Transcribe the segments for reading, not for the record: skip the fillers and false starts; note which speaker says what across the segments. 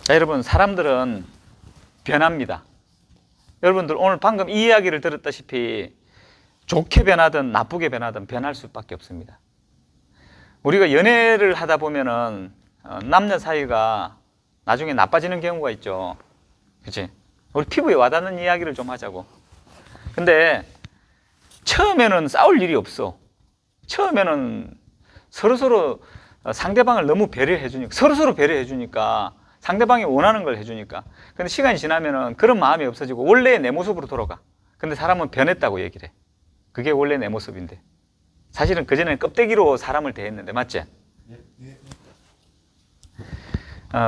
Speaker 1: 자, 여러분, 사람들은 변합니다. 여러분들 오늘 방금 이 이야기를 들었다시피 좋게 변하든 나쁘게 변하든 변할 수밖에 없습니다. 우리가 연애를 하다 보면은 남녀 사이가 나중에 나빠지는 경우가 있죠. 그치? 우리 피부에 와닿는 이야기를 좀 하자고. 근데 처음에는 싸울 일이 없어. 처음에는 서로서로 상대방을 너무 배려해 주니까, 서로서로 배려해 주니까, 상대방이 원하는 걸 해주니까. 근데 시간이 지나면은 그런 마음이 없어지고 원래의 내 모습으로 돌아가. 근데 사람은 변했다고 얘기를 해. 그게 원래 내 모습인데. 사실은 그전에는 껍데기로 사람을 대했는데, 맞지?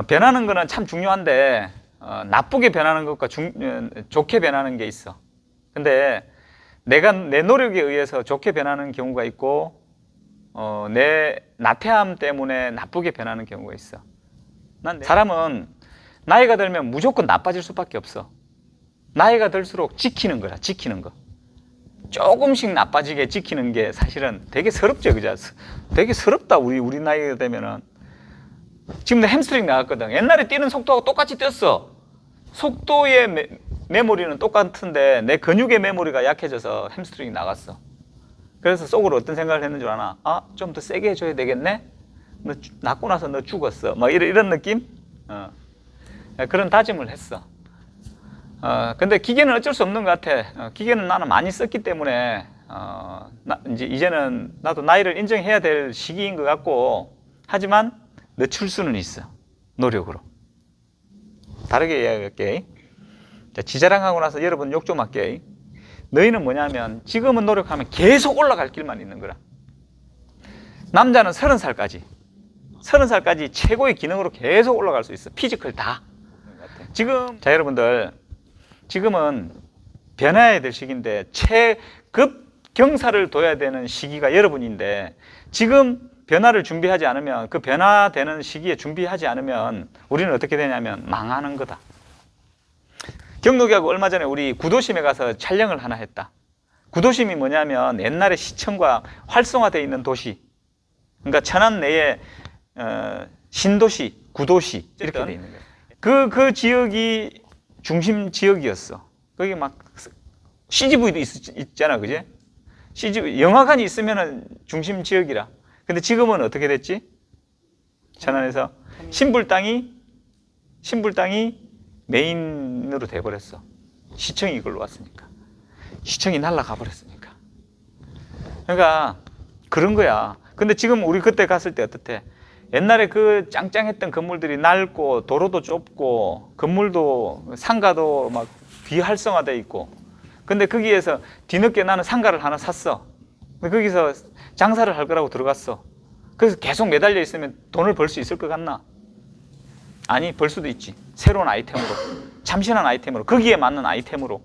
Speaker 1: 변하는 거는 참 중요한데, 나쁘게 변하는 것과 좋게 변하는 게 있어. 근데 내가 내 노력에 의해서 좋게 변하는 경우가 있고, 내 나태함 때문에 나쁘게 변하는 경우가 있어. 사람은 나이가 들면 무조건 나빠질 수밖에 없어. 나이가 들수록 지키는 거야, 지키는 거. 조금씩 나빠지게 지키는 게 사실은 되게 서럽죠, 그죠? 되게 서럽다, 우리 나이가 되면은. 지금 내 햄스트링 나갔거든. 옛날에 뛰는 속도하고 똑같이 뛰었어. 속도의 메모리는 똑같은데 내 근육의 메모리가 약해져서 햄스트링이 나갔어. 그래서 속으로 어떤 생각을 했는 줄 아나? 좀 더 세게 해줘야 되겠네? 너 낳고 나서 너 죽었어. 막 이런 느낌? 그런 다짐을 했어. 근데 기계는 어쩔 수 없는 것 같아. 기계는 나는 많이 썼기 때문에, 이제는 나도 나이를 인정해야 될 시기인 것 같고, 하지만 늦출 수는 있어. 노력으로. 다르게 이야기할게. 자, 지자랑하고 나서 여러분 욕 좀 할게. 너희는 뭐냐면, 지금은 노력하면 계속 올라갈 길만 있는 거라. 남자는 30살까지 최고의 기능으로 계속 올라갈 수 있어. 피지컬 다. 지금, 자, 여러분들, 지금은 변해야 될 시기인데, 최급 경사를 둬야 되는 시기가 여러분인데, 지금 변화를 준비하지 않으면, 그 변화되는 시기에 준비하지 않으면, 우리는 어떻게 되냐면, 망하는 거다. 경록이하고 얼마 전에 우리 구도심에 가서 촬영을 하나 했다. 구도심이 뭐냐면, 옛날에 시청과 활성화되어 있는 도시. 그러니까 천안 내에 신도시, 구도시 이렇게 돼 있는 거예요. 그 지역이 중심 지역이었어. 거기 막 CGV도 있잖아, 그지? CGV 영화관이 있으면은 중심 지역이라. 근데 지금은 어떻게 됐지? 천안에서 신불당이 메인으로 돼버렸어. 시청이 이걸로 왔으니까. 시청이 날아가 버렸으니까. 그러니까 그런 거야. 근데 지금 우리 그때 갔을 때 어떻대? 옛날에 그 짱짱했던 건물들이 낡고 도로도 좁고 건물도 상가도 막 비활성화돼 있고. 근데 거기에서 뒤늦게 나는 상가를 하나 샀어. 거기서 장사를 할 거라고 들어갔어. 그래서 계속 매달려 있으면 돈을 벌 수 있을 것 같나? 아니, 벌 수도 있지. 새로운 아이템으로, 참신한 아이템으로, 거기에 맞는 아이템으로.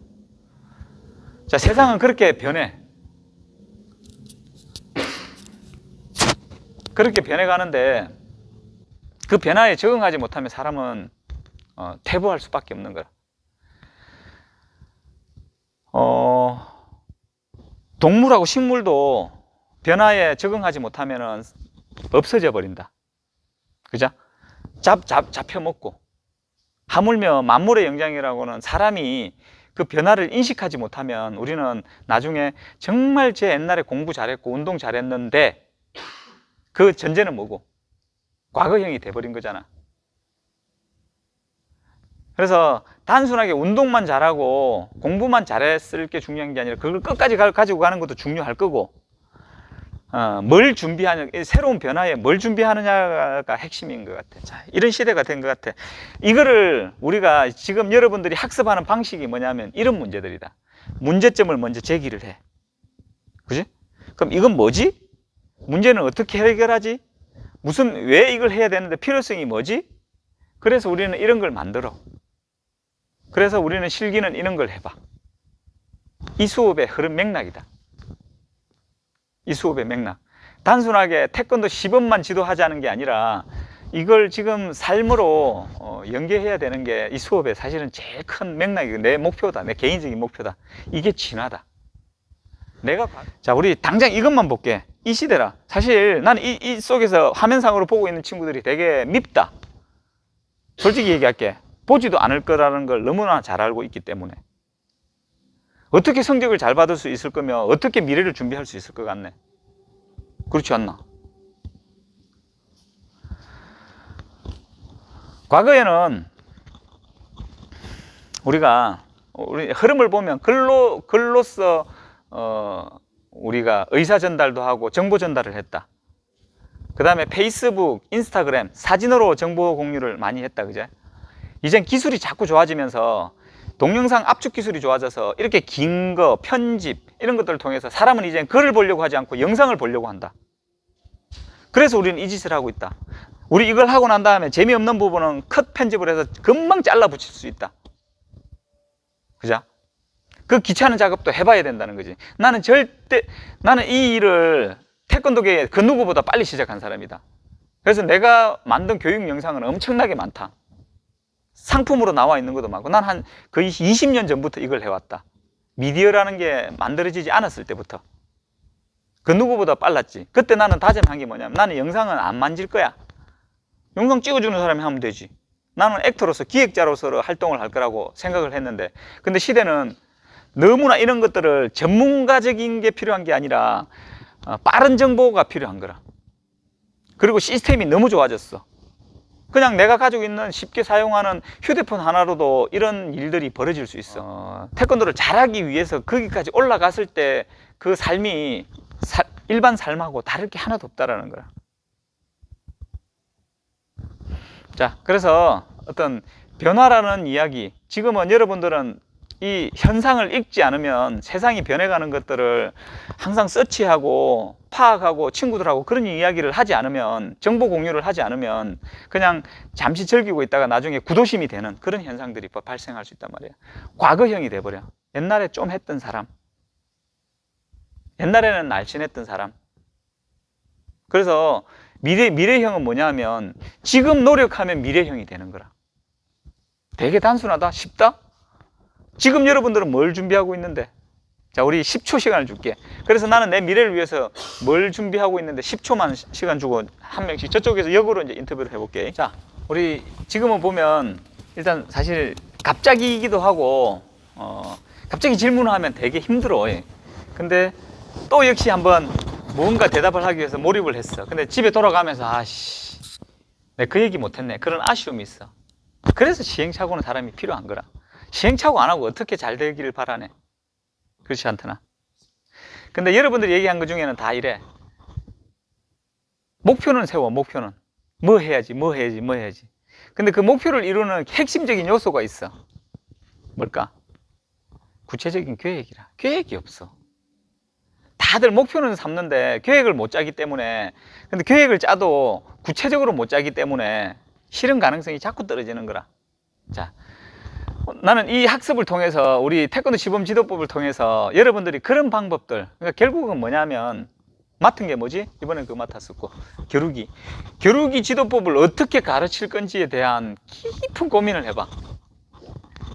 Speaker 1: 자, 세상은 그렇게 변해. 그렇게 변해가는데 그 변화에 적응하지 못하면 사람은 퇴보할 수밖에 없는 거야. 동물하고 식물도 변화에 적응하지 못하면 없어져 버린다. 그죠? 잡혀 먹고. 하물며 만물의 영장이라고는 사람이 그 변화를 인식하지 못하면 우리는 나중에 정말 제 옛날에 공부 잘했고 운동 잘했는데 그 전제는 뭐고? 과거형이 돼버린 거잖아. 그래서 단순하게 운동만 잘하고 공부만 잘했을 게 중요한 게 아니라 그걸 끝까지 가지고 가는 것도 중요할 거고, 뭘 준비하냐, 새로운 변화에 뭘 준비하느냐가 핵심인 것 같아. 자, 이런 시대가 된 것 같아. 이거를 우리가 지금 여러분들이 학습하는 방식이 뭐냐면 이런 문제들이다. 문제점을 먼저 제기를 해. 그지? 그럼 이건 뭐지? 문제는 어떻게 해결하지? 왜 이걸 해야 되는데 필요성이 뭐지? 그래서 우리는 이런 걸 만들어. 그래서 우리는 실기는 이런 걸 해봐. 이 수업의 흐름 맥락이다. 이 수업의 맥락. 단순하게 태권도 시범만 지도하자는 게 아니라 이걸 지금 삶으로 연계해야 되는 게 이 수업의 사실은 제일 큰 맥락이고 내 목표다. 내 개인적인 목표다. 이게 진화다. 자, 우리 당장 이것만 볼게. 이 시대라. 사실 나는 이 속에서 화면상으로 보고 있는 친구들이 되게 밉다. 솔직히 얘기할게. 보지도 않을 거라는 걸 너무나 잘 알고 있기 때문에. 어떻게 성적을 잘 받을 수 있을 거며 어떻게 미래를 준비할 수 있을 것 같네. 그렇지 않나? 과거에는 우리가 우리 흐름을 보면 글로써 우리가 의사 전달도 하고 정보 전달을 했다. 그 다음에 페이스북, 인스타그램, 사진으로 정보 공유를 많이 했다. 그제? 이젠 기술이 자꾸 좋아지면서 동영상 압축 기술이 좋아져서 이렇게 긴 거, 편집 이런 것들을 통해서 사람은 이제 글을 보려고 하지 않고 영상을 보려고 한다. 그래서 우리는 이 짓을 하고 있다. 우리 이걸 하고 난 다음에 재미없는 부분은 컷 편집을 해서 금방 잘라 붙일 수 있다. 그죠? 그 귀찮은 작업도 해봐야 된다는 거지. 나는 이 일을 태권도계에 그 누구보다 빨리 시작한 사람이다. 그래서 내가 만든 교육 영상은 엄청나게 많다. 상품으로 나와 있는 것도 많고, 난 한 거의 20년 전부터 이걸 해왔다. 미디어라는 게 만들어지지 않았을 때부터. 그 누구보다 빨랐지. 그때 나는 다짐한 게 뭐냐면, 나는 영상은 안 만질 거야. 영상 찍어주는 사람이 하면 되지. 나는 액터로서, 기획자로서 활동을 할 거라고 생각을 했는데, 근데 시대는 너무나 이런 것들을 전문가적인 게 필요한 게 아니라 빠른 정보가 필요한 거라. 그리고 시스템이 너무 좋아졌어. 그냥 내가 가지고 있는 쉽게 사용하는 휴대폰 하나로도 이런 일들이 벌어질 수 있어. 태권도를 잘하기 위해서 거기까지 올라갔을 때 그 삶이 일반 삶하고 다를 게 하나도 없다라는 거야. 자, 그래서 어떤 변화라는 이야기, 지금은 여러분들은 이 현상을 읽지 않으면 세상이 변해가는 것들을 항상 서치하고 파악하고 친구들하고 그런 이야기를 하지 않으면, 정보 공유를 하지 않으면 그냥 잠시 즐기고 있다가 나중에 구도심이 되는 그런 현상들이 발생할 수 있단 말이에요. 과거형이 돼버려. 옛날에 좀 했던 사람, 옛날에는 날씬했던 사람. 그래서 미래형은 뭐냐 하면 지금 노력하면 미래형이 되는 거라. 되게 단순하다? 쉽다? 지금 여러분들은 뭘 준비하고 있는데? 자, 우리 10초 시간을 줄게. 그래서 나는 내 미래를 위해서 뭘 준비하고 있는데 10초만 시간 주고 한 명씩 저쪽에서 역으로 이제 인터뷰를 해볼게. 자, 우리 지금은 보면 일단 사실 갑자기이기도 하고 갑자기 질문을 하면 되게 힘들어. 근데 또 역시 한번 뭔가 대답을 하기 위해서 몰입을 했어. 근데 집에 돌아가면서 아씨, 내가 그 얘기 못했네. 그런 아쉬움이 있어. 그래서 시행착오는 사람이 필요한 거라. 시행착오 안 하고 어떻게 잘 되기를 바라네. 그렇지 않더나. 근데 여러분들이 얘기한 것 중에는 다 이래. 목표는 세워, 목표는. 뭐 해야지. 근데 그 목표를 이루는 핵심적인 요소가 있어. 뭘까? 구체적인 계획이라. 계획이 없어. 다들 목표는 삼는데 계획을 못 짜기 때문에, 근데 계획을 짜도 구체적으로 못 짜기 때문에 실현 가능성이 자꾸 떨어지는 거라. 자, 나는 이 학습을 통해서, 우리 태권도 시범 지도법을 통해서 여러분들이 그런 방법들, 그러니까 결국은 뭐냐면 맡은 게 뭐지? 이번엔 그거 맡았었고, 겨루기 지도법을 어떻게 가르칠 건지에 대한 깊은 고민을 해봐.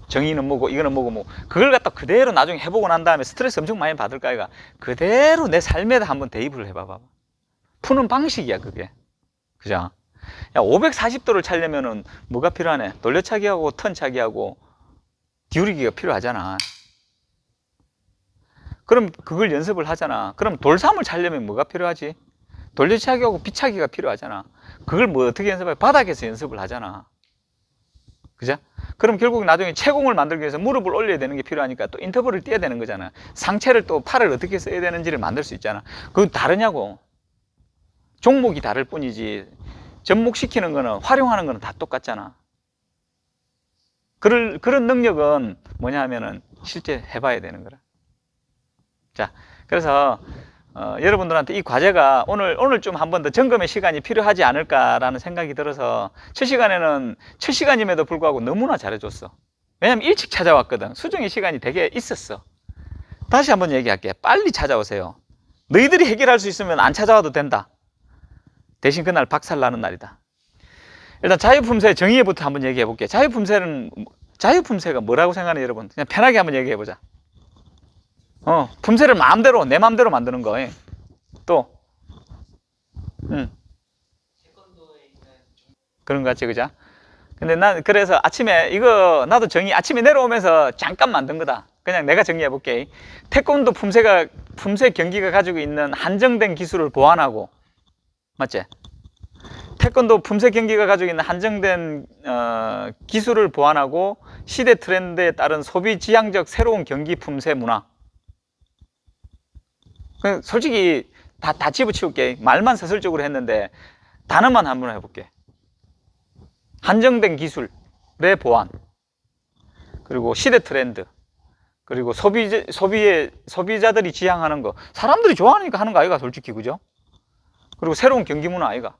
Speaker 1: 정의는 뭐고 이거는 뭐고 그걸 갖다 그대로 나중에 해보고 난 다음에 스트레스 엄청 많이 받을 거 아이가. 그대로 내 삶에다 한번 대입을 해봐봐. 푸는 방식이야 그게. 그죠? 야, 540도를 차려면은 뭐가 필요하네? 돌려차기하고 턴차기하고 기울이기가 필요하잖아. 그럼 그걸 연습을 하잖아. 그럼 돌삼을 차려면 뭐가 필요하지? 돌려차기하고 비차기가 필요하잖아. 그걸 뭐 어떻게 연습해? 바닥에서 연습을 하잖아. 그죠? 그럼 결국 나중에 채공을 만들기 위해서 무릎을 올려야 되는 게 필요하니까 또 인터벌을 뛰어야 되는 거잖아. 상체를 또 팔을 어떻게 써야 되는지를 만들 수 있잖아. 그거 다르냐고. 종목이 다를 뿐이지 접목시키는 거는, 활용하는 거는 다 똑같잖아. 그런 능력은 뭐냐 하면은 실제 해봐야 되는 거라. 자, 그래서 여러분들한테 이 과제가 오늘 좀 한 번 더 점검의 시간이 필요하지 않을까라는 생각이 들어서, 첫 시간에는 첫 시간임에도 불구하고 너무나 잘해줬어. 왜냐면 일찍 찾아왔거든. 수정의 시간이 되게 있었어. 다시 한번 얘기할게. 빨리 찾아오세요. 너희들이 해결할 수 있으면 안 찾아와도 된다. 대신 그날 박살나는 날이다. 일단 자유품새 정의부터 한번 얘기해 볼게. 자유품새가 뭐라고 생각하는 여러분? 그냥 편하게 한번 얘기해 보자. 품새를 마음대로, 내 마음대로 만드는 거. 또, 그런 거 같지, 그죠? 근데 난 그래서 아침에 이거 나도 정의 아침에 내려오면서 잠깐 만든 거다. 그냥 내가 정리해 볼게. 태권도 품새 경기가 가지고 있는 한정된 기술을 보완하고, 맞지? 태권도 품새 경기가 가지고 있는 한정된 기술을 보완하고 시대 트렌드에 따른 소비 지향적 새로운 경기 품새 문화. 솔직히 다 집어치울게. 말만 서술적으로 했는데 단어만 한번 해볼게. 한정된 기술의 보완, 그리고 시대 트렌드, 그리고 소비자들이 지향하는 거, 사람들이 좋아하니까 하는 거 아이가, 솔직히, 그죠? 그리고 새로운 경기 문화 아이가.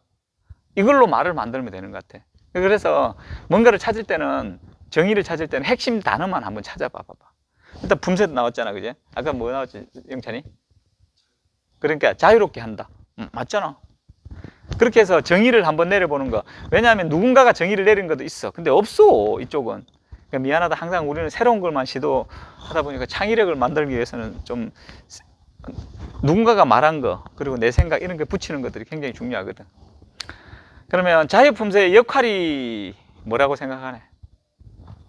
Speaker 1: 이걸로 말을 만들면 되는 것 같아. 그래서 뭔가를 찾을 때는, 정의를 찾을 때는 핵심 단어만 한번 찾아봐 봐봐. 일단 품새 나왔잖아, 그제? 아까 뭐 나왔지, 영찬이? 그러니까 자유롭게 한다. 맞잖아. 그렇게 해서 정의를 한번 내려보는 거. 왜냐하면 누군가가 정의를 내린 것도 있어. 근데 없어, 이쪽은. 그러니까 미안하다. 항상 우리는 새로운 것만 시도하다 보니까 창의력을 만들기 위해서는 좀 누군가가 말한 거, 그리고 내 생각, 이런 거 붙이는 것들이 굉장히 중요하거든. 그러면 자유품새의 역할이 뭐라고 생각하네?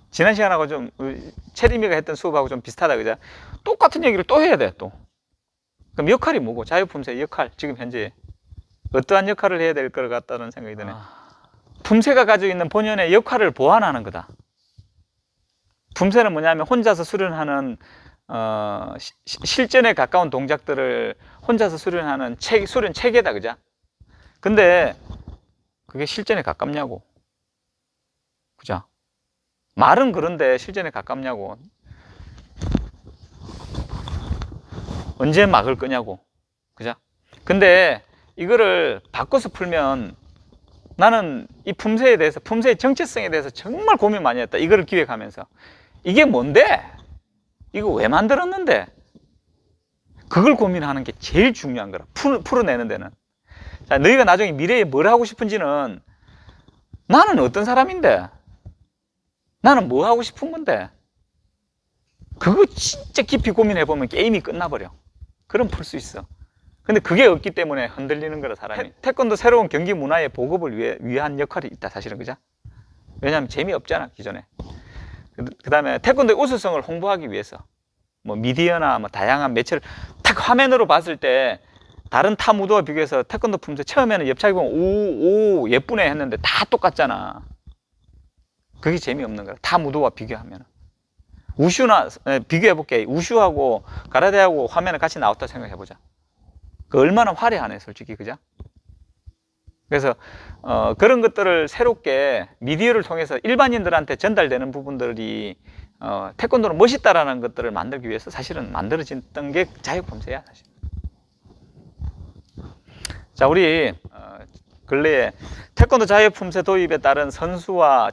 Speaker 1: 지난 시간하고 좀 체리미가 했던 수업하고 좀 비슷하다, 그죠? 똑같은 얘기를 또 해야 돼, 또. 그럼 역할이 뭐고? 자유품새의 역할, 지금 현재 어떠한 역할을 해야 될 것 같다는 생각이 드네. 품새가 가지고 있는 본연의 역할을 보완하는 거다. 품새는 뭐냐면 혼자서 수련하는 실전에 가까운 동작들을 혼자서 수련하는 수련 체계다, 그죠? 근데 그게 실전에 가깝냐고, 그죠? 말은 그런데 실전에 가깝냐고. 언제 막을 거냐고, 그죠? 근데 이거를 바꿔서 풀면, 나는 이 품새에 대해서, 품새의 정체성에 대해서 정말 고민 많이 했다. 이거를 기획하면서. 이게 뭔데? 이거 왜 만들었는데? 그걸 고민하는 게 제일 중요한 거라. 풀어내는 데는. 자, 너희가 나중에 미래에 뭘 하고 싶은지는, 나는 어떤 사람인데? 나는 뭐 하고 싶은 건데? 그거 진짜 깊이 고민해보면 게임이 끝나버려. 그럼 풀 수 있어. 근데 그게 없기 때문에 흔들리는 거라, 사람이. 태권도 새로운 경기 문화의 보급을 위한 역할이 있다, 사실은, 그죠? 왜냐하면 재미없잖아, 기존에. 그 다음에 태권도의 우수성을 홍보하기 위해서, 뭐 미디어나 뭐 다양한 매체를 탁 화면으로 봤을 때, 다른 타 무도와 비교해서 태권도 품새 처음에는 옆차기 보면 오 예쁘네 했는데 다 똑같잖아. 그게 재미없는 거야, 타 무도와 비교하면. 우슈나 비교해볼게. 우슈하고 가라데하고 화면에 같이 나왔다 생각해보자. 그 얼마나 화려하네, 솔직히, 그죠? 그래서 그런 것들을 새롭게 미디어를 통해서 일반인들한테 전달되는 부분들이 태권도는 멋있다라는 것들을 만들기 위해서 사실은 만들어졌던 게 자유품새야, 사실. 자, 우리 근래에 태권도 자유품새 도입에 따른 선수와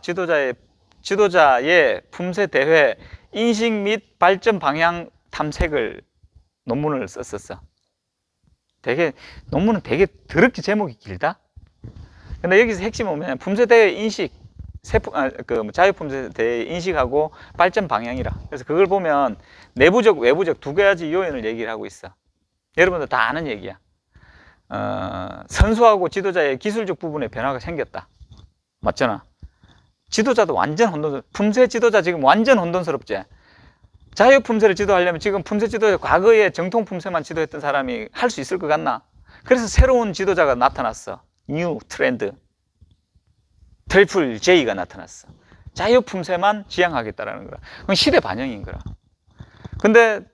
Speaker 1: 지도자의 품새 대회 인식 및 발전 방향 탐색을 논문을 썼었어. 논문은 되게 더럽게 제목이 길다. 근데 여기서 핵심은 뭐냐면 품새 대회 인식, 자유품새 대회 인식하고 발전 방향이라. 그래서 그걸 보면 내부적, 외부적 두 가지 요인을 얘기를 하고 있어. 여러분들 다 아는 얘기야. 선수하고 지도자의 기술적 부분에 변화가 생겼다. 맞잖아. 지도자도 완전 혼돈스럽. 품새 지도자 지금 완전 혼돈스럽지. 자유 품새를 지도하려면 지금 품새 지도자 과거에 정통 품새만 지도했던 사람이 할 수 있을 것 같나? 그래서 새로운 지도자가 나타났어. 뉴 트렌드. 트리플 J가 나타났어. 자유 품새만 지향하겠다라는 거라. 그건 시대 반영인 거라. 근데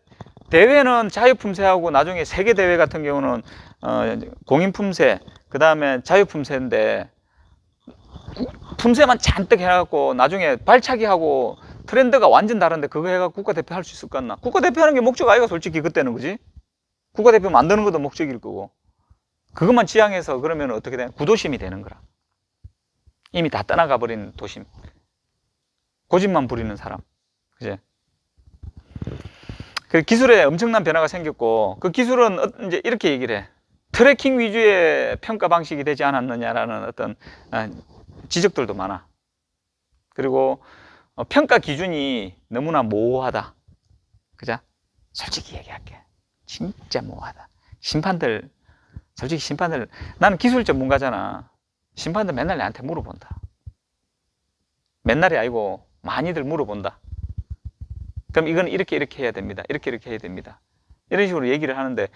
Speaker 1: 대회는 자유 품새하고 나중에 세계 대회 같은 경우는 공인 품새, 그 다음에 자유 품새인데 품새만 잔뜩 해갖고 나중에 발차기하고 트렌드가 완전 다른데 그거 해갖고 국가대표 할 수 있을 것 같나? 국가대표 하는 게 목적 아이가, 솔직히 그때는, 그지? 국가대표 만드는 것도 목적일 거고, 그것만 지향해서 그러면 어떻게 되나? 구도심이 되는 거라. 이미 다 떠나가 버린 도심, 고집만 부리는 사람, 그지? 그 기술에 엄청난 변화가 생겼고, 그 기술은 이제 이렇게 얘기를 해. 트래킹 위주의 평가 방식이 되지 않았느냐라는 어떤 지적들도 많아. 그리고 평가 기준이 너무나 모호하다. 그죠? 솔직히 얘기할게. 진짜 모호하다. 심판들, 나는 기술 전문가잖아. 심판들 맨날 나한테 물어본다. 맨날이 아니고 많이들 물어본다. 그럼 이건 이렇게 해야 됩니다. 이렇게 해야 됩니다. 이런 식으로 얘기를 하는데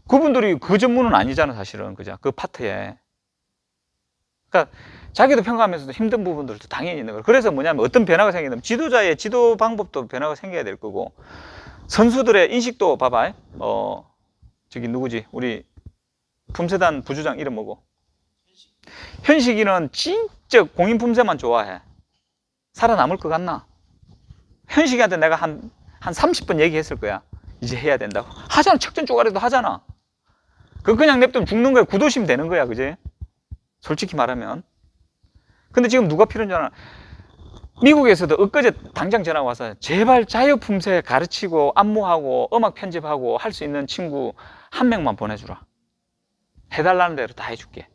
Speaker 1: 그분들이 그 전문은 아니잖아, 사실은. 그죠? 그 파트에. 그러니까 자기도 평가하면서도 힘든 부분들도 당연히 있는 거예요. 그래서 뭐냐면 어떤 변화가 생기냐면 지도자의 지도 방법도 변화가 생겨야 될 거고, 선수들의 인식도 봐봐. 저기 누구지? 우리 품새단 부주장 이름 뭐고? 현식이는 진짜 공인 품새만 좋아해. 살아남을 것 같나? 현식이한테 내가 한 30번 얘기했을 거야. 이제 해야 된다고. 하잖아. 책전 쪼가리도 하잖아. 그냥 냅두면 죽는 거야. 구도심 되는 거야. 그지? 솔직히 말하면. 근데 지금 누가 필요한 줄 알아? 미국에서도 엊그제 당장 전화 와서 제발 자유품새 가르치고 안무하고 음악 편집하고 할 수 있는 친구 한 명만 보내주라. 해달라는 대로 다 해줄게.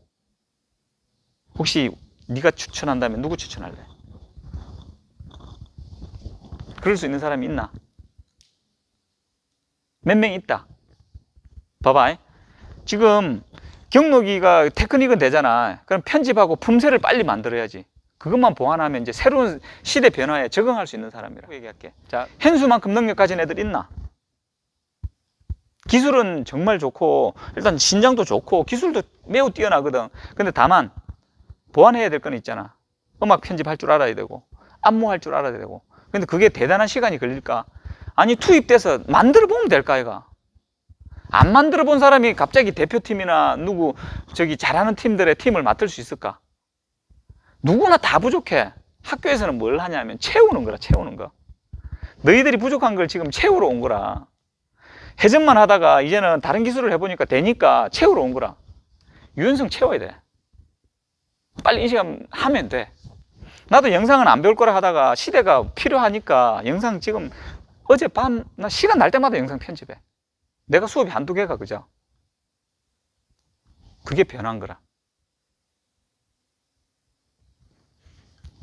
Speaker 1: 혹시 네가 추천한다면 누구 추천할래? 그럴 수 있는 사람이 있나? 몇 명 있다. 봐봐. 지금 경록이가 테크닉은 되잖아. 그럼 편집하고 품새를 빨리 만들어야지. 그것만 보완하면 이제 새로운 시대 변화에 적응할 수 있는 사람이라고 얘기할게. 자, 현수만큼 능력 가진 애들 있나? 기술은 정말 좋고 일단 신장도 좋고 기술도 매우 뛰어나거든. 근데 다만 보완해야 될 건 있잖아. 음악 편집할 줄 알아야 되고 안무할 줄 알아야 되고. 근데 그게 대단한 시간이 걸릴까? 아니 투입돼서 만들어 보면 될까 이가? 안 만들어 본 사람이 갑자기 대표팀이나 누구 저기 잘하는 팀들의 팀을 맡을 수 있을까? 누구나 다 부족해. 학교에서는 뭘 하냐면 채우는 거라. 채우는 거. 너희들이 부족한 걸 지금 채우러 온 거라. 해석만 하다가 이제는 다른 기술을 해보니까 되니까 채우러 온 거라. 유연성 채워야 돼. 빨리 인식하면 돼. 나도 영상은 안 배울 거라 하다가 시대가 필요하니까 영상 지금 어젯밤 나 시간 날 때마다 영상 편집해. 내가 수업이 한두 개가 그죠? 그게 변한 거라.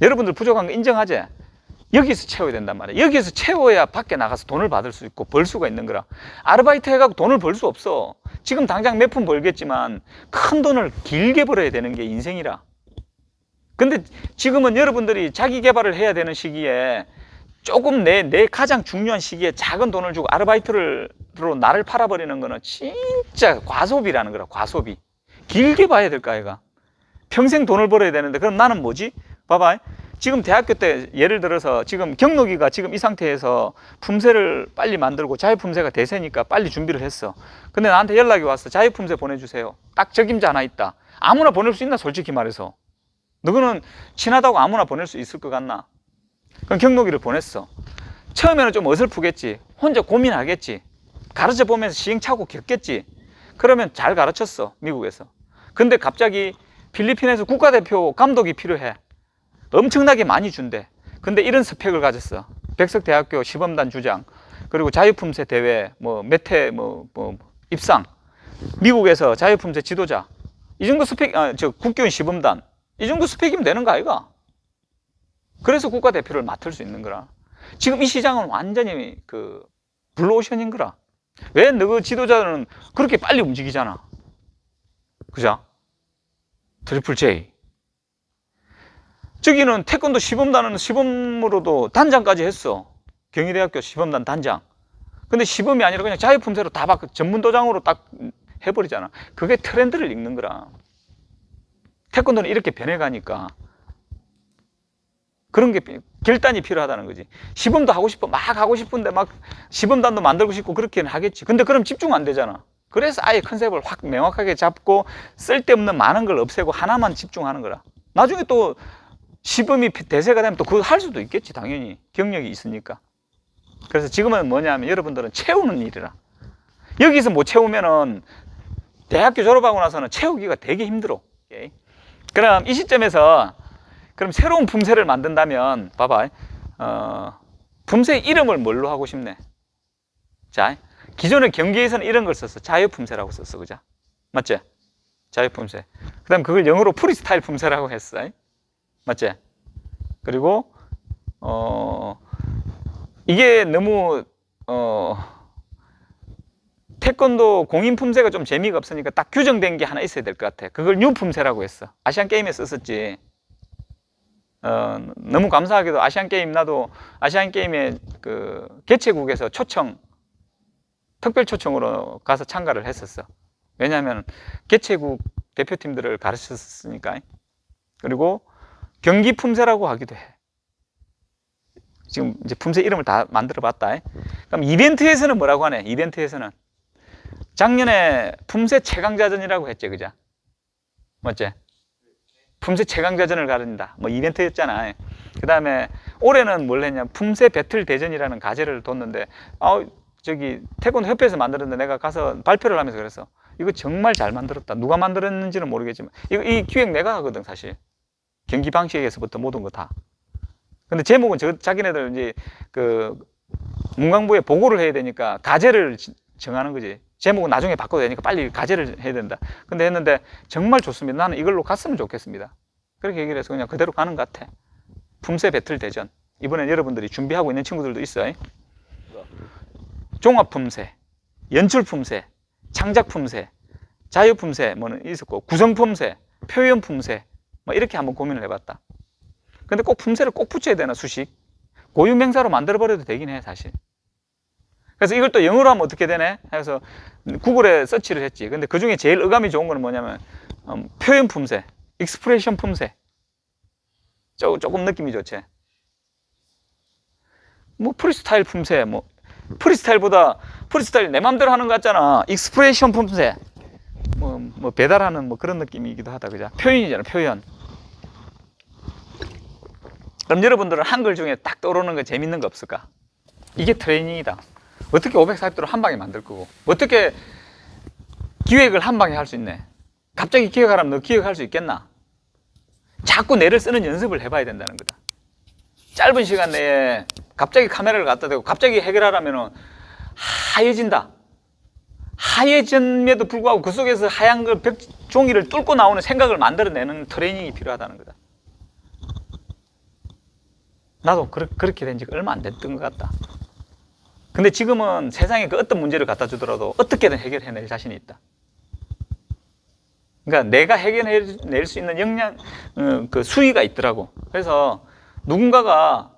Speaker 1: 여러분들 부족한 거 인정하지? 여기서 채워야 된단 말이야. 여기서 채워야 밖에 나가서 돈을 받을 수 있고 벌 수가 있는 거라. 아르바이트 해갖고 돈을 벌 수 없어. 지금 당장 몇 푼 벌겠지만 큰 돈을 길게 벌어야 되는 게 인생이라. 근데 지금은 여러분들이 자기 개발을 해야 되는 시기에 조금 내 가장 중요한 시기에 작은 돈을 주고 아르바이트로 나를 팔아버리는 거는 진짜 과소비라는 거라. 과소비. 길게 봐야 될까 아이가. 평생 돈을 벌어야 되는데 그럼 나는 뭐지? 봐봐. 지금 대학교 때 예를 들어서 지금 경록이가 지금 이 상태에서 품새를 빨리 만들고 자유품새가 대세니까 빨리 준비를 했어. 근데 나한테 연락이 왔어. 자유품새 보내주세요. 딱 적임자 하나 있다. 아무나 보낼 수 있나? 솔직히 말해서. 너는 친하다고 아무나 보낼 수 있을 것 같나? 그럼 경록이를 보냈어. 처음에는 좀 어설프겠지. 혼자 고민하겠지. 가르쳐 보면서 시행착오 겪겠지. 그러면 잘 가르쳤어. 미국에서. 근데 갑자기 필리핀에서 국가대표 감독이 필요해. 엄청나게 많이 준대. 근데 이런 스펙을 가졌어. 백석대학교 시범단 주장, 그리고 자유품새 대회 몇 회 입상, 미국에서 자유품새 지도자. 이 정도 스펙, 국교원 시범단. 이 정도 스펙이면 되는 거 아이가? 그래서 국가대표를 맡을 수 있는 거라. 지금 이 시장은 완전히 블루오션인 거라. 왜 너그 지도자는 그렇게 빨리 움직이잖아. 그죠? 트리플 J. 저기는 태권도 시범단은 시범으로도 단장까지 했어. 경희대학교 시범단 단장. 근데 시범이 아니라 그냥 자유품새로 다 전문도장으로 딱 해버리잖아. 그게 트렌드를 읽는 거라. 태권도는 이렇게 변해가니까 그런 게 결단이 필요하다는 거지. 시범도 하고 싶어. 막 하고 싶은데 막 시범단도 만들고 싶고 그렇게는 하겠지. 근데 그럼 집중 안 되잖아. 그래서 아예 컨셉을 확 명확하게 잡고 쓸데없는 많은 걸 없애고 하나만 집중하는 거라. 나중에 또 시범이 대세가 되면 또 그거 할 수도 있겠지. 당연히 경력이 있으니까. 그래서 지금은 뭐냐면 여러분들은 채우는 일이라. 여기서 못 채우면은 대학교 졸업하고 나서는 채우기가 되게 힘들어. 오케이? 그럼 이 시점에서 그럼 새로운 품새를 만든다면 봐봐. 품새 이름을 뭘로 하고 싶네? 자, 기존의 경기에서는 이런 걸 썼어. 자유품새라고 썼어. 그죠? 맞지? 자유품새. 그 다음 그걸 영어로 프리스타일 품새라고 했어. 맞지? 그리고 이게 너무 태권도 공인 품새가 좀 재미가 없으니까 딱 규정된 게 하나 있어야 될 것 같아. 그걸 뉴 품새라고 했어. 아시안 게임에 썼었지. 너무 감사하게도 아시안게임 나도 아시안게임에 그 개최국에서 특별 초청으로 가서 참가를 했었어. 왜냐하면 개최국 대표팀들을 가르쳤으니까. 그리고 경기 품새라고 하기도 해. 지금 이제 품새 이름을 다 만들어 봤다. 그럼 이벤트에서는 뭐라고 하네? 이벤트에서는 작년에 품새 최강자전이라고 했지, 그죠? 맞지? 품새 최강자전을 가른다. 뭐 이벤트였잖아. 그 다음에 올해는 뭘 했냐? 품새 배틀 대전이라는 과제를 뒀는데, 저기 태권도 협회에서 만들었는데 내가 가서 발표를 하면서 그랬어. 이거 정말 잘 만들었다. 누가 만들었는지는 모르겠지만 이 기획 내가 하거든, 사실. 경기 방식에서부터 모든 거 다. 근데 제목은 자기네들 이제 그 문광부에 보고를 해야 되니까 과제를 정하는 거지. 제목은 나중에 바꿔도 되니까 빨리 과제를 해야 된다. 근데 했는데 정말 좋습니다. 나는 이걸로 갔으면 좋겠습니다. 그렇게 얘기를 해서 그냥 그대로 가는 것 같아. 품새 배틀 대전. 이번엔 여러분들이 준비하고 있는 친구들도 있어요. 종합 품새, 연출 품새, 창작 품새, 자유 품새 뭐는 있었고, 구성 품새, 표현 품새 뭐 이렇게 한번 고민을 해봤다. 근데 꼭 품새를 꼭 붙여야 되나, 수식? 고유명사로 만들어버려도 되긴 해, 사실. 그래서 이걸 또 영어로 하면 어떻게 되네? 해서 구글에 서치를 했지. 근데 그 중에 제일 어감이 좋은 거는 뭐냐면 표현 품새, 익스프레션 품새. 조금 느낌이 좋지. 뭐 프리스타일 품새, 뭐 프리스타일 내 맘대로 하는 거 같잖아. 익스프레션 품새. 뭐 배달하는 뭐 그런 느낌이기도 하다, 그죠? 표현이잖아, 표현. 그럼 여러분들은 한글 중에 딱 떠오르는 거 재밌는 거 없을까? 이게 트레이닝이다. 어떻게 540도를 한 방에 만들 거고, 어떻게 기획을 한 방에 할 수 있네. 갑자기 기획하라면 너 기획할 수 있겠나? 자꾸 뇌를 쓰는 연습을 해봐야 된다는 거다. 짧은 시간 내에 갑자기 카메라를 갖다 대고 갑자기 해결하라면 하얘진다. 하얘짐에도 불구하고 그 속에서 하얀 그 종이를 뚫고 나오는 생각을 만들어내는 트레이닝이 필요하다는 거다. 나도 그렇게 된 지가 얼마 안 됐던 것 같다. 근데 지금은 세상에 그 어떤 문제를 갖다 주더라도 어떻게든 해결해낼 자신이 있다. 그러니까 내가 해결해낼 수 있는 그 수위가 있더라고. 그래서 누군가가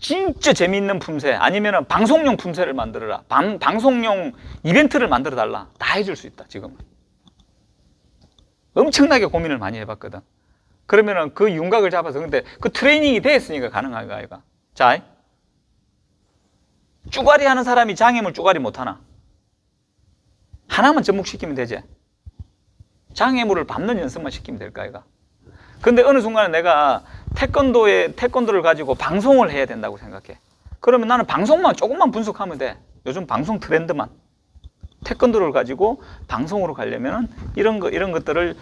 Speaker 1: 진짜 재미있는 품새 아니면 방송용 품새를 만들어라. 방송용 이벤트를 만들어 달라. 다 해줄 수 있다, 지금은. 엄청나게 고민을 많이 해봤거든. 그러면은 그 윤곽을 잡아서, 근데 그 트레이닝이 됐으니까 가능한 거야, 이거. 자, 쭈가리 하는 사람이 장애물 쭈가리 못하나? 하나만 접목시키면 되지. 장애물을 밟는 연습만 시키면 될까, 이거. 근데 어느 순간에 내가 태권도를 가지고 방송을 해야 된다고 생각해. 그러면 나는 방송만 조금만 분석하면 돼. 요즘 방송 트렌드만. 태권도를 가지고 방송으로 가려면 이런 것들을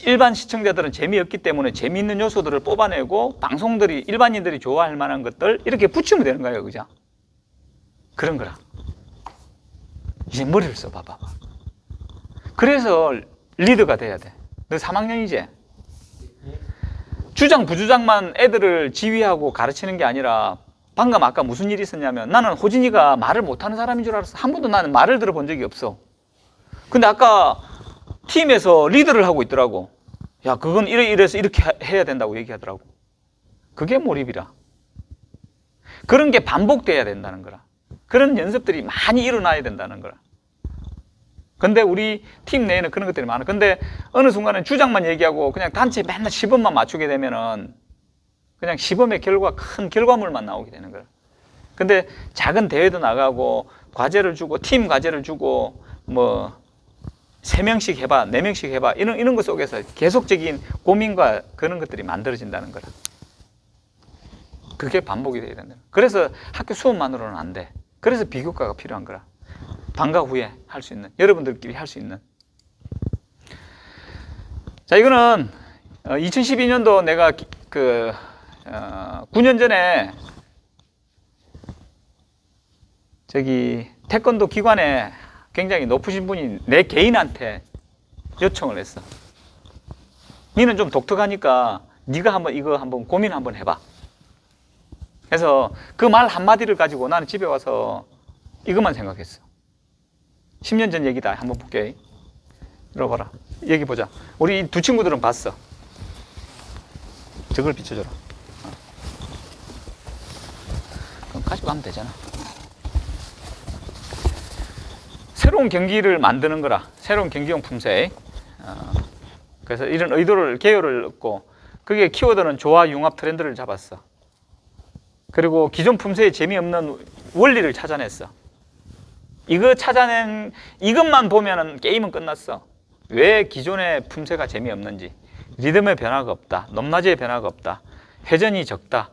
Speaker 1: 일반 시청자들은 재미없기 때문에 재미있는 요소들을 뽑아내고 방송들이 일반인들이 좋아할 만한 것들 이렇게 붙이면 되는 거예요, 그죠? 그런 거라. 이제 머리를 써봐봐. 그래서 리더가 돼야 돼. 너 3학년이지? 주장 부주장만 애들을 지휘하고 가르치는 게 아니라, 방금 아까 무슨 일이 있었냐면 나는 호진이가 말을 못하는 사람인 줄 알았어. 한 번도 나는 말을 들어본 적이 없어. 근데 아까 팀에서 리더를 하고 있더라고. 야, 그건 이래서 이렇게 해야 된다고 얘기하더라고. 그게 몰입이라. 그런 게 반복돼야 된다는 거라. 그런 연습들이 많이 일어나야 된다는 거라. 근데 우리 팀 내에는 그런 것들이 많아. 근데 어느 순간은 주장만 얘기하고 그냥 단체 맨날 시범만 맞추게 되면은 그냥 시범의 큰 결과물만 나오게 되는 거야. 근데 작은 대회도 나가고 과제를 주고 팀 과제를 주고 뭐 3명씩 해봐, 4명씩 해봐 이런 것 속에서 계속적인 고민과 그런 것들이 만들어진다는 거라. 그게 반복이 돼야 된다. 그래서 학교 수업만으로는 안 돼. 그래서 비교과가 필요한 거라. 방과 후에 할 수 있는, 여러분들끼리 할 수 있는. 자, 이거는 2012년도 내가 9년 전에 저기 태권도 기관에 굉장히 높으신 분이 내 개인한테 요청을 했어. 니는 좀 독특하니까 네가 이거 한번 고민 한번 해봐. 그래서 그 말 한마디를 가지고 나는 집에 와서 이것만 생각했어. 10년 전 얘기다. 한번 볼게. 들어봐라. 얘기 보자. 우리 두 친구들은 봤어. 저걸 비춰줘라. 그럼 가지고 가면 되잖아. 새로운 경기를 만드는 거라. 새로운 경기용 품새. 그래서 이런 의도를, 개요를 얻고, 그게 키워드는 조화 융합 트렌드를 잡았어. 그리고 기존 품새의 재미없는 원리를 찾아냈어. 이거 찾아낸, 이것만 보면은 게임은 끝났어. 왜 기존의 품새가 재미없는지. 리듬의 변화가 없다. 높낮이의 변화가 없다. 회전이 적다.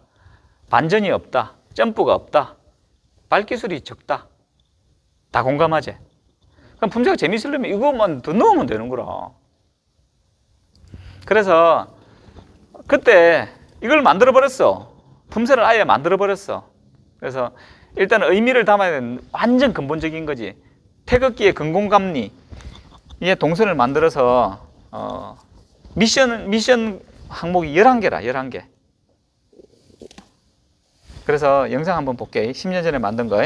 Speaker 1: 반전이 없다. 점프가 없다. 발기술이 적다. 다 공감하지? 그럼 품새가 재밌으려면 이것만 더 넣으면 되는 거라. 그래서 그때 이걸 만들어 버렸어. 품새를 아예 만들어 버렸어. 그래서 일단 의미를 담아야 되는 완전 근본적인 거지. 태극기의 근공감리. 이게 동선을 만들어서 미션 항목이 11개라. 11개. 그래서 영상 한번 볼게. 10년 전에 만든 거.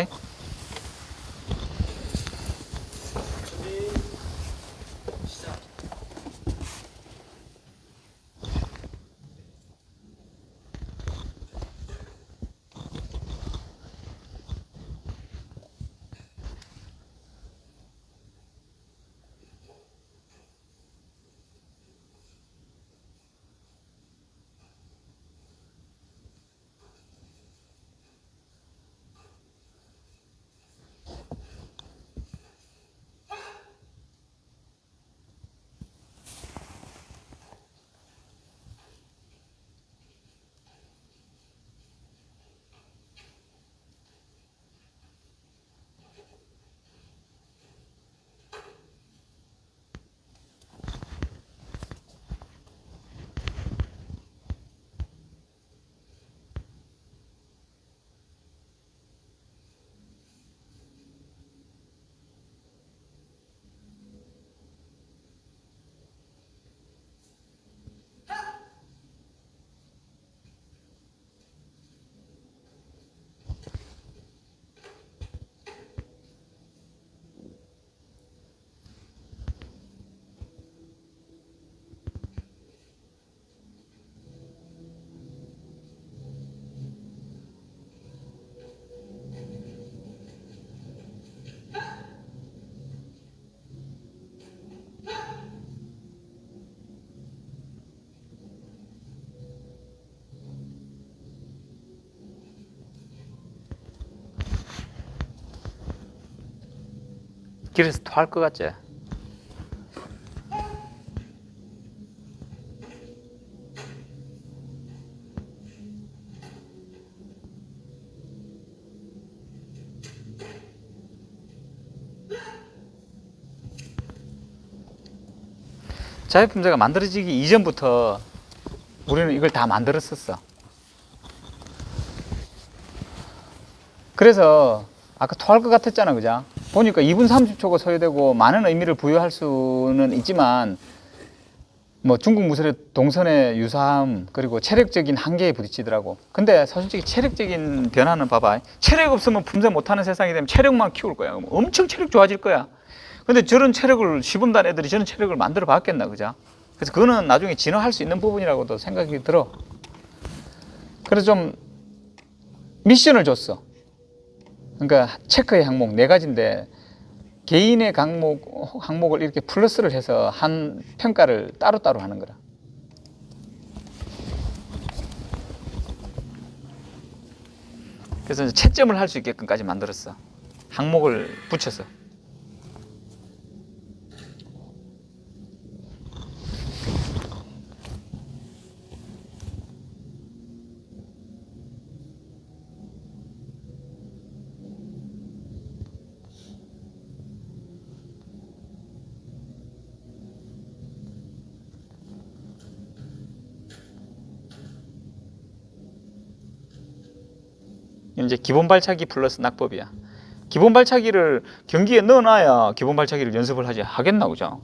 Speaker 1: 길에서 토할 것 같지? 자유품새가 만들어지기 이전부터 우리는 이걸 다 만들었었어. 그래서 아까 토할 것 같았잖아, 그죠? 보니까 2분 30초가 소요되고 많은 의미를 부여할 수는 있지만 뭐 중국 무술의 동선의 유사함 그리고 체력적인 한계에 부딪히더라고. 근데 솔직히 체력적인 변화는 봐봐. 체력 없으면 품새 못하는 세상이 되면 체력만 키울 거야. 그럼 엄청 체력 좋아질 거야. 근데 저런 체력을 시범단 애들이 저런 체력을 만들어 봤겠나, 그죠? 그래서 그거는 나중에 진화할 수 있는 부분이라고도 생각이 들어. 그래서 좀 미션을 줬어. 그러니까 체크의 항목 4가지인데 개인의 항목을 이렇게 플러스를 해서 한 평가를 따로따로 하는 거라. 그래서 이제 채점을 할 수 있게끔까지 만들었어. 항목을 붙여서. 이제 기본 발차기 플러스 낙법이야. 기본 발차기를 경기에 넣어놔야 기본 발차기를 연습을 하겠나, 그죠?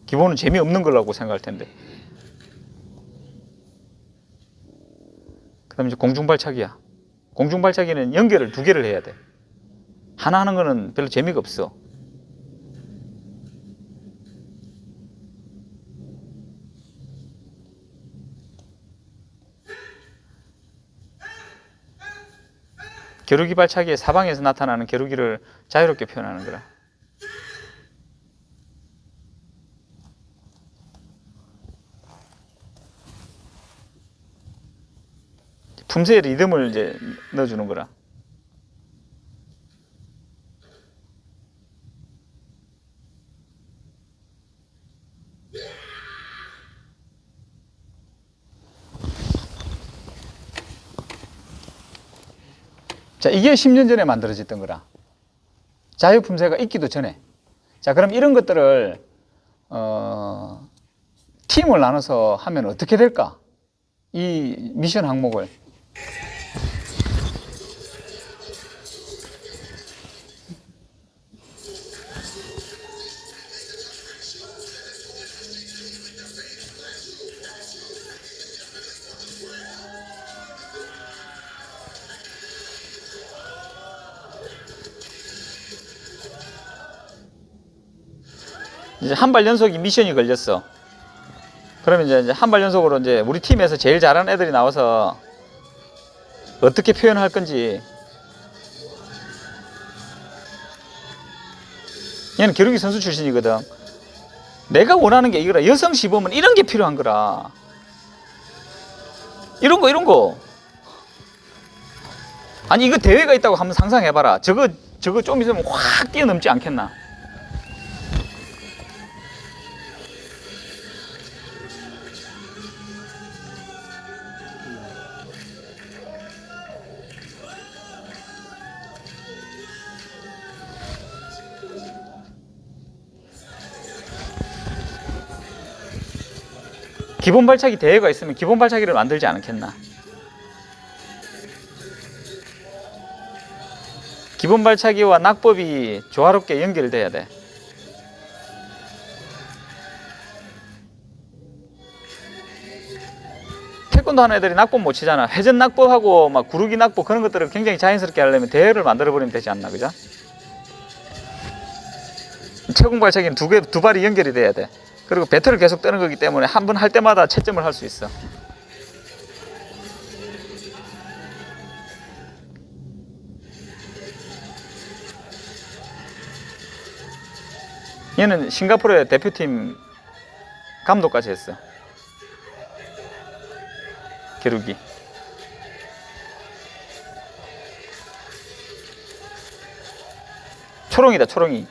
Speaker 1: 기본은 재미없는 거라고 생각할 텐데. 그 다음에 이제 공중 발차기야. 공중 발차기는 연결을 2개를 해야 돼. 하나 하는 거는 별로 재미가 없어. 겨루기 발차기의 사방에서 나타나는 겨루기를 자유롭게 표현하는 거라. 품새의 리듬을 이제 넣어주는 거라. 자, 이게 10년 전에 만들어졌던 거라. 자유품새가 있기도 전에. 자, 그럼 이런 것들을 팀을 나눠서 하면 어떻게 될까? 이 미션 항목을. 이제 한 발 연속이 미션이 걸렸어. 그러면 이제 한 발 연속으로 이제 우리 팀에서 제일 잘하는 애들이 나와서 어떻게 표현할 건지. 얘는 겨루기 선수 출신이거든. 내가 원하는 게 이거라. 여성 시범은 이런 게 필요한 거라. 이런 거. 아니, 이거 대회가 있다고 한번 상상해봐라. 저거 좀 있으면 확 뛰어넘지 않겠나? 기본 발차기 대회가 있으면 기본 발차기를 만들지 않겠나? 기본 발차기와 낙법이 조화롭게 연결돼야 돼. 태권도 하는 애들이 낙법 못 치잖아. 회전 낙법하고 막 구르기 낙법 그런 것들을 굉장히 자연스럽게 하려면 대회를 만들어 버리면 되지 않나, 그죠? 채공 발차기는 두 발이 연결이 돼야 돼. 그리고 배틀을 계속 뜨는 거기 때문에 한 번 할 때마다 채점을 할 수 있어. 얘는 싱가포르의 대표팀 감독까지 했어. 겨루기. 초롱이다, 초롱이.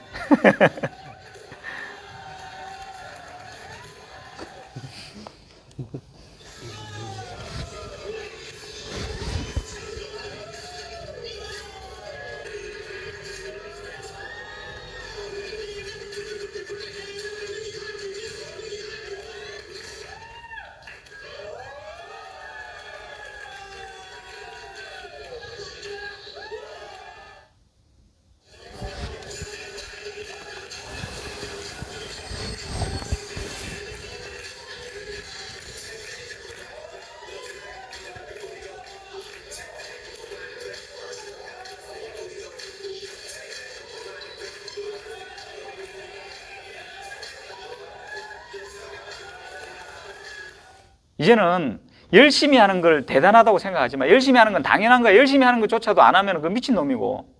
Speaker 1: 이제는 열심히 하는 걸 대단하다고 생각하지만 열심히 하는 건 당연한 거야. 열심히 하는 것조차도 안 하면 그 미친놈이고.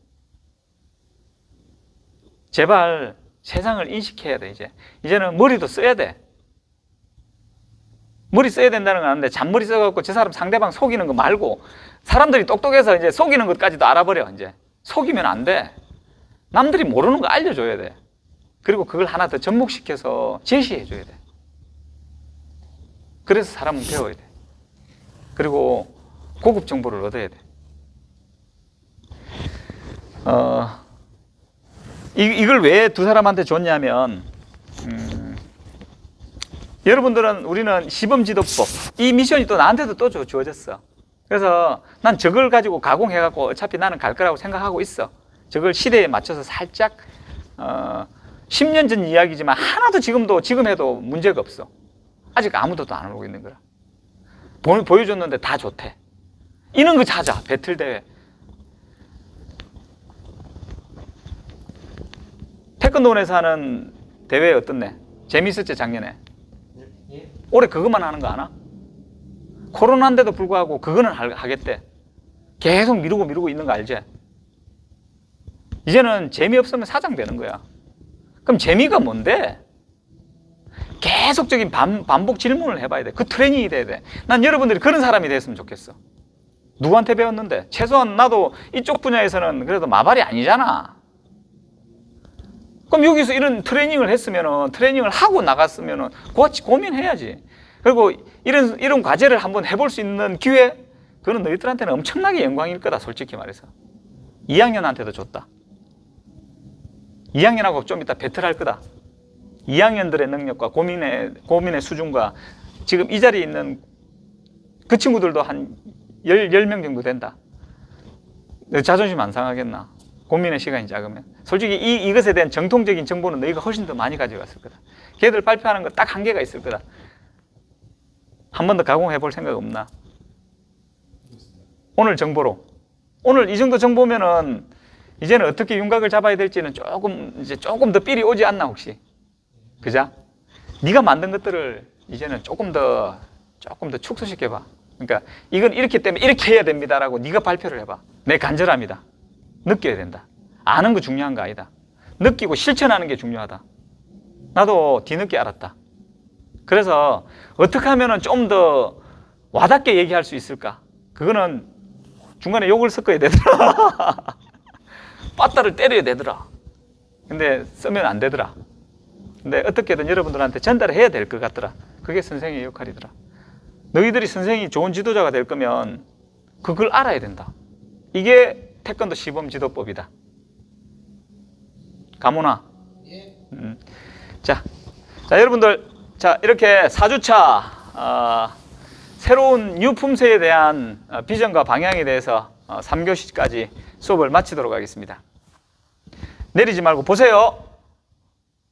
Speaker 1: 제발 세상을 인식해야 돼. 이제는 머리도 써야 돼. 머리 써야 된다는 건 아는데 잔머리 써갖고 저 사람 상대방 속이는 거 말고 사람들이 똑똑해서 이제 속이는 것까지도 알아버려. 이제 속이면 안 돼. 남들이 모르는 거 알려줘야 돼. 그리고 그걸 하나 더 접목시켜서 제시해줘야 돼. 그래서 사람은 배워야 돼. 그리고 고급 정보를 얻어야 돼. 이걸 왜 두 사람한테 줬냐면 여러분들은 우리는 시범지도법 이 미션이 또 나한테도 또 주어졌어. 그래서 난 저걸 가지고 가공해갖고 어차피 나는 갈 거라고 생각하고 있어. 저걸 시대에 맞춰서 살짝 10년 전 이야기지만 하나도 지금 해도 문제가 없어. 아직 아무도 안 오고 있는 거라. 보여줬는데 다 좋대. 이런 거 찾아. 배틀 대회. 태권도원에서 하는 대회 어떻네? 재밌었지 작년에?
Speaker 2: 예?
Speaker 1: 올해 그것만 하는 거 아나? 코로나인데도 불구하고 그거는 하겠대. 계속 미루고 있는 거 알지? 이제는 재미없으면 사장 되는 거야. 그럼 재미가 뭔데? 계속적인 반복 질문을 해봐야 돼. 그 트레이닝이 돼야 돼. 난 여러분들이 그런 사람이 됐으면 좋겠어. 누구한테 배웠는데? 최소한 나도 이쪽 분야에서는 그래도 마발이 아니잖아. 그럼 여기서 이런 트레이닝을 했으면은, 트레이닝을 하고 나갔으면은 같이 고민해야지. 그리고 이런 과제를 한번 해볼 수 있는 기회, 그거는 너희들한테는 엄청나게 영광일 거다, 솔직히 말해서. 2학년한테도 줬다. 2학년하고 좀 이따 배틀할 거다. 2학년들의 능력과 고민의 수준과 지금 이 자리에 있는 그 친구들도 한 10명 정도 된다. 너 자존심 안 상하겠나? 고민의 시간이 작으면. 솔직히 이것에 대한 정통적인 정보는 너희가 훨씬 더 많이 가져갔을 거다. 걔들 발표하는 거 딱 한계가 있을 거다. 한 번 더 가공해 볼 생각 없나? 오늘 정보로. 오늘 이 정도 정보면은 이제는 어떻게 윤곽을 잡아야 될지는 조금 더 삘이 오지 않나, 혹시? 그죠? 네가 만든 것들을 이제는 조금 더 축소시켜봐. 그러니까 이건 이렇기 때문에 이렇게 해야 됩니다라고 네가 발표를 해봐. 내 간절함이다. 느껴야 된다. 아는 거 중요한 거 아니다. 느끼고 실천하는 게 중요하다. 나도 뒤늦게 알았다. 그래서 어떻게 하면 좀 더 와닿게 얘기할 수 있을까? 그거는 중간에 욕을 섞어야 되더라. 빠따를 때려야 되더라. 근데 쓰면 안 되더라. 근데 어떻게든 여러분들한테 전달해야 될 것 같더라. 그게 선생의 역할이더라. 너희들이 선생이 좋은 지도자가 될 거면 그걸 알아야 된다. 이게 태권도 시범 지도법이다. 가모나. 자, 여러분들, 자, 이렇게 4주차 새로운 뉴 품새에 대한 비전과 방향에 대해서 3교시까지 수업을 마치도록 하겠습니다. 내리지 말고 보세요.